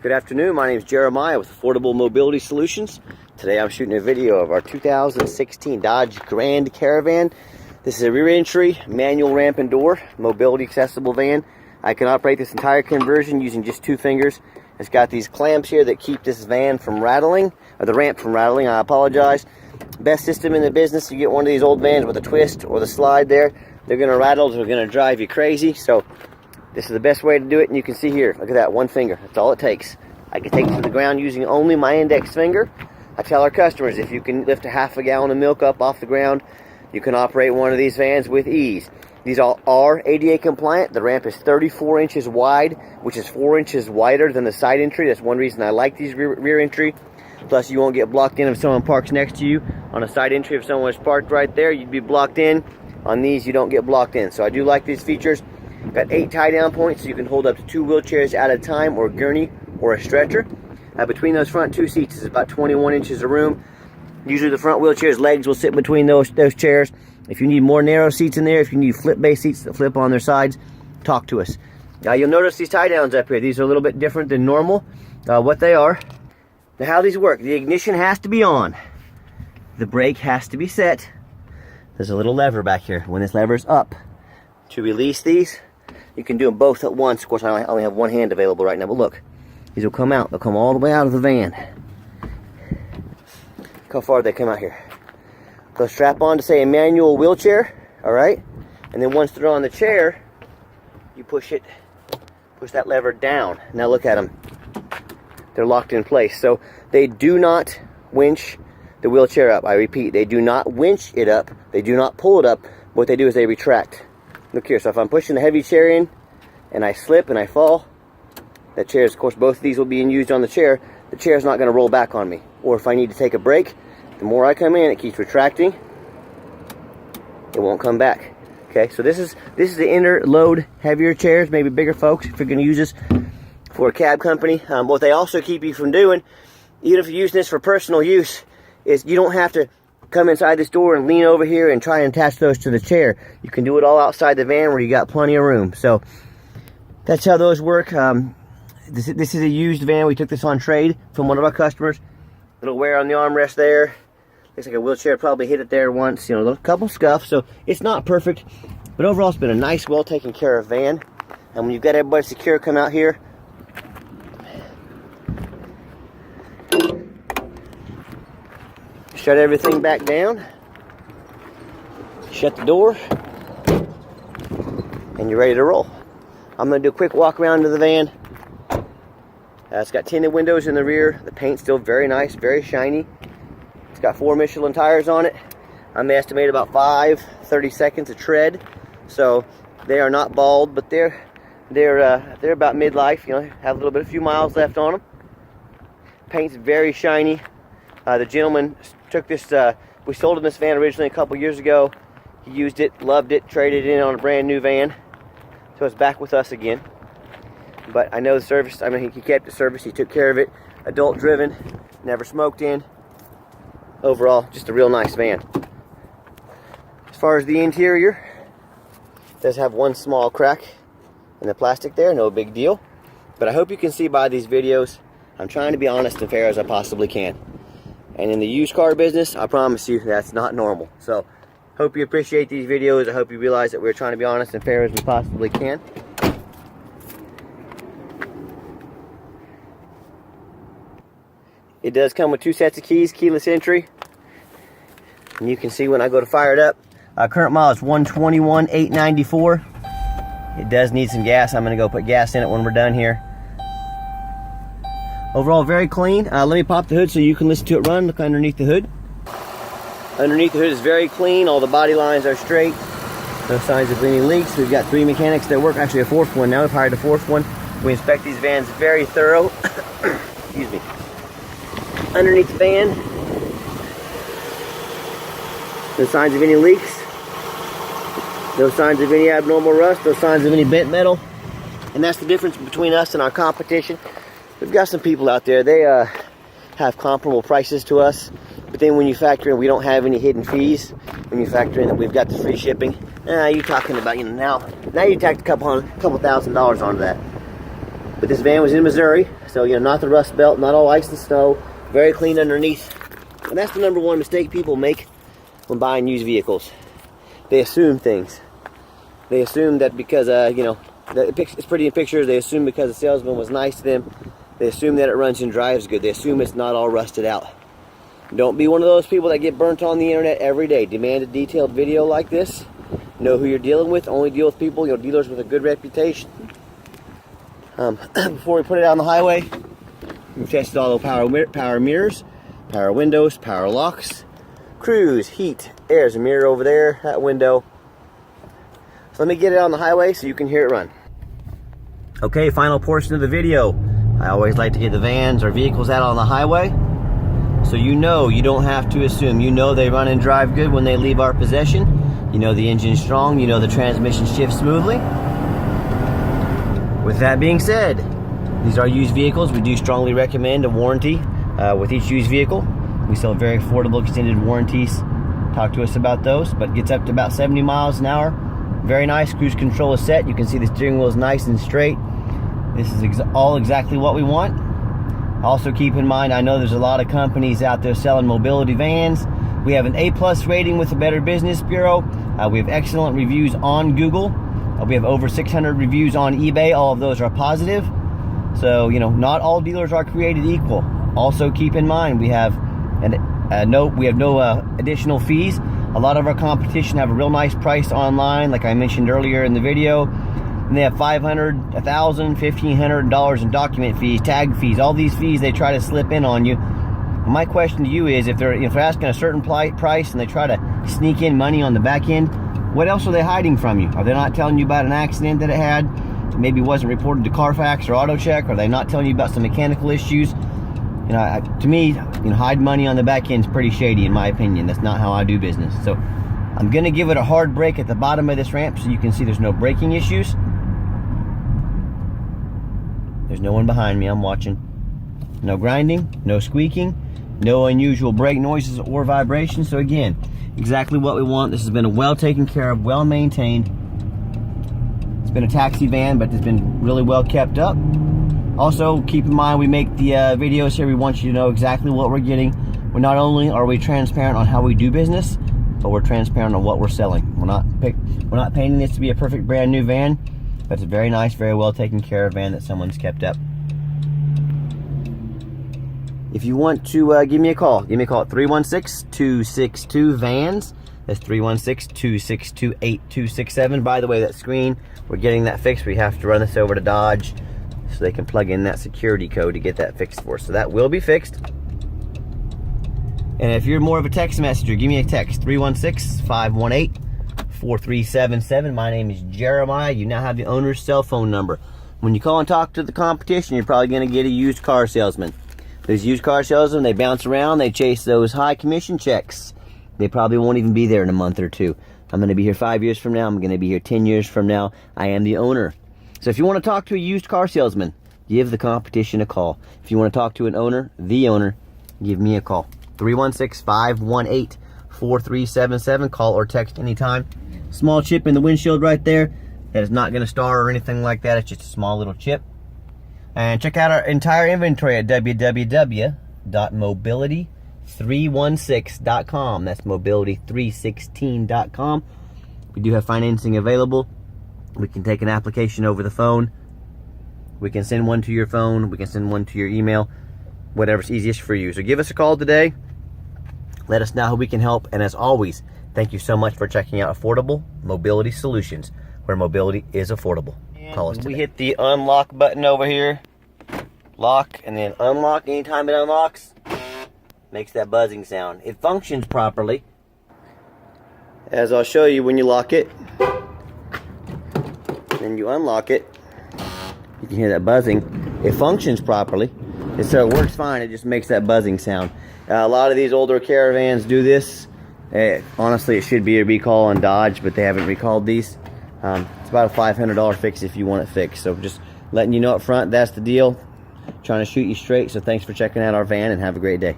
Good afternoon, my name is Jeremiah with Affordable Mobility Solutions. Today I'm shooting a video of our 2016 Dodge Grand Caravan. This is a rear entry, manual ramp and door, mobility accessible van. I can operate this entire conversion using just 2 fingers. It's got these clamps here that keep this van from rattling, or the ramp from rattling, I apologize. Best system in the business. You get one of these old vans with a twist or the slide there, they're going to rattle, they're going to drive you crazy. So this is the best way to do it, and you can see here, look at that, 1 finger. That's all it takes. I can take it to the ground using only my index finger. I tell our customers, if you can lift a half a gallon of milk up off the ground, you can operate one of these vans with ease. These all are ADA compliant. The ramp is 34 inches wide, which is 4 inches wider than the side entry. That's one reason I like these rear entry. Plus, you won't get blocked in if someone parks next to you. On a side entry, if someone was parked right there, you'd be blocked in. On these, you don't get blocked in. So I do like these features. Got 8 tie-down points, so you can hold up to 2 wheelchairs at a time, or a gurney, or a stretcher. Between those front 2 seats is about 21 inches of room. Usually the front wheelchair's legs will sit between those chairs. If you need more narrow seats in there, if you need flip-based seats that flip on their sides, talk to us. Now you'll notice these tie-downs up here. These are a little bit different than normal. What they are. Now how these work. The ignition has to be on. The brake has to be set. There's a little lever back here. When this lever's up, to release these, you can do them both at once. Of course, I only have one hand available right now, but look. These will come out. They'll come all the way out of the van. Look how far they come out here. They'll strap on to, say, a manual wheelchair, all right? And then once they're on the chair, you push that lever down. Now look at them. They're locked in place. So they do not winch the wheelchair up. I repeat, they do not winch it up. They do not pull it up. What they do is they retract. Look here. So if I'm pushing the heavy chair in and I slip and I fall, the chairs, of course, both of these will be used on the chair. The chair's not going to roll back on me. Or if I need to take a break, the more I come in, it keeps retracting. It won't come back. Okay, so this is the inner load heavier chairs, maybe bigger folks, if you're going to use this for a cab company. What they also keep you from doing, even if you're using this for personal use, is you don't have to come inside this door and lean over here and try and attach those to the chair. You can do it all outside the van where you got plenty of room. So that's how those work. This is a used van. We took this on trade from one of our customers. Little wear on the armrest there. Looks like a wheelchair probably hit it there once. You know, a couple scuffs. So it's not perfect, but overall it's been a nice, well taken care of van. And when you've got everybody secure, come out here. Shut everything back down. Shut the door. And you're ready to roll. I'm going to do a quick walk around to the van. It's got tinted windows in the rear. The paint's still very nice, very shiny. It's got 4 Michelin tires on it. I'm estimated about 30 seconds of tread. So they are not bald, but they're about midlife. You know, have a few miles left on them. Paint's very shiny. The gentleman took this. We sold him this van originally a couple years ago. He used it, loved it, traded it in on a brand new van. So it's back with us again. But I know the service, I mean, he kept the service, he took care of it. Adult driven, never smoked in. Overall, just a real nice van. As far as the interior, it does have one small crack in the plastic there, no big deal. But I hope you can see by these videos, I'm trying to be honest and fair as I possibly can. And in the used car business, I promise you, that's not normal. So, hope you appreciate these videos. I hope you realize that we're trying to be honest and fair as we possibly can. It does come with 2 sets of keys, keyless entry. And you can see when I go to fire it up, current mile is 121,894. It does need some gas. I'm going to go put gas in it when we're done here. Overall, very clean. Let me pop the hood so you can listen to it run. Look underneath the hood. Underneath the hood is very clean. All the body lines are straight. No signs of any leaks. We've got 3 mechanics that work. Actually, a 4th one. Now we've hired a 4th one. We inspect these vans very thorough. Excuse me. Underneath the van, no signs of any leaks, no signs of any abnormal rust, no signs of any bent metal. And that's the difference between us and our competition. We've got some people out there, they have comparable prices to us, but then when you factor in we don't have any hidden fees, when you factor in that we've got the free shipping, you're talking about, you know, now you tacked a couple $1,000 onto that. But this van was in Missouri, so you know, not the Rust Belt, not all ice and snow, very clean underneath. And that's the number one mistake people make when buying used vehicles. They assume things. They assume that because you know, that it's pretty in pictures, they assume because the salesman was nice to them, they assume that it runs and drives good. They assume it's not all rusted out. Don't be one of those people that get burnt on the internet every day. Demand a detailed video like this. Know who you're dealing with. Only deal with people, you know, dealers with a good reputation. Before we put it on the highway, we've tested all the power mirrors, power windows, power locks, cruise, heat. There's a mirror over there, that window. So let me get it on the highway so you can hear it run. Okay, final portion of the video. I always like to get the vans or vehicles out on the highway, so you know you don't have to assume. You know they run and drive good when they leave our possession. You know the engine's strong. You know the transmission shifts smoothly. With that being said, these are used vehicles. We do strongly recommend a warranty with each used vehicle. We sell very affordable extended warranties. Talk to us about those, but it gets up to about 70 miles an hour. Very nice. Cruise control is set. You can see the steering wheel is nice and straight. This is all exactly what we want. Also keep in mind, I know there's a lot of companies out there selling mobility vans. We have an A+ rating with the Better Business Bureau. We have excellent reviews on Google. We have over 600 reviews on eBay. All of those are positive. So, you know, not all dealers are created equal. Also keep in mind, we have no additional fees. A lot of our competition have a real nice price online, like I mentioned earlier in the video. And they have $500, $1,000, $1,500 in document fees, tag fees, all these fees they try to slip in on you. My question to you is, if they're asking a certain price and they try to sneak in money on the back end, what else are they hiding from you? Are they not telling you about an accident that it had? Maybe wasn't reported to Carfax or AutoCheck? Are they not telling you about some mechanical issues? You know, to me, hide money on the back end is pretty shady, in my opinion. That's not how I do business. So I'm going to give it a hard brake at the bottom of this ramp so you can see there's no braking issues. There's no one behind me. I'm watching. No grinding, no squeaking, no unusual brake noises or vibrations. So again, exactly what we want. This has been a well taken care of, well maintained. It's been a taxi van, but it's been really well kept up. Also, keep in mind, we make the videos here. We want you to know exactly what we're getting. We're not only are we transparent on how we do business, but we're transparent on what we're selling. We're not painting this to be a perfect brand new van, but it's a very nice, very well taken care of van that someone's kept up. If you want to give me a call at 316-262-VANS. That's 316-262-8267. By the way, that screen, we're getting that fixed. We have to run this over to Dodge so they can plug in that security code to get that fixed for us. So that will be fixed. And if you're more of a text messenger, give me a text, 316-518-4377. My name is Jeremiah. You now have the owner's cell phone number. When you call and talk to the competition, you're probably going to get a used car salesman. Those used car salesmen, they bounce around, they chase those high commission checks. They probably won't even be there in a month or two. I'm going to be here 5 years from now. I'm going to be here 10 years from now. I am the owner. So if you want to talk to a used car salesman, give the competition a call. If you want to talk to an owner, the owner, give me a call. 316-518-4377. Call or text anytime. Small chip in the windshield right there. That is not going to star or anything like that. It's just a small little chip. And check out our entire inventory at www.mobility316.com. That's mobility316.com. We do have financing available. We can take an application over the phone. We can send one to your phone. We can send one to your email. Whatever's easiest for you. So give us a call today. Let us know how we can help. And as always, thank you so much for checking out Affordable Mobility Solutions, where mobility is affordable. Call us today. We hit the unlock button over here. Lock and then unlock. Anytime it unlocks, makes that buzzing sound. It functions properly. As I'll show you when you lock it. Then you unlock it. You can hear that buzzing. It functions properly. And so it works fine. It just makes that buzzing sound. A lot of these older Caravans do this. Honestly, it should be a recall on Dodge, but they haven't recalled these. It's about a $500 fix if you want it fixed. So just letting you know up front, that's the deal. Trying to shoot you straight. So thanks for checking out our van and have a great day.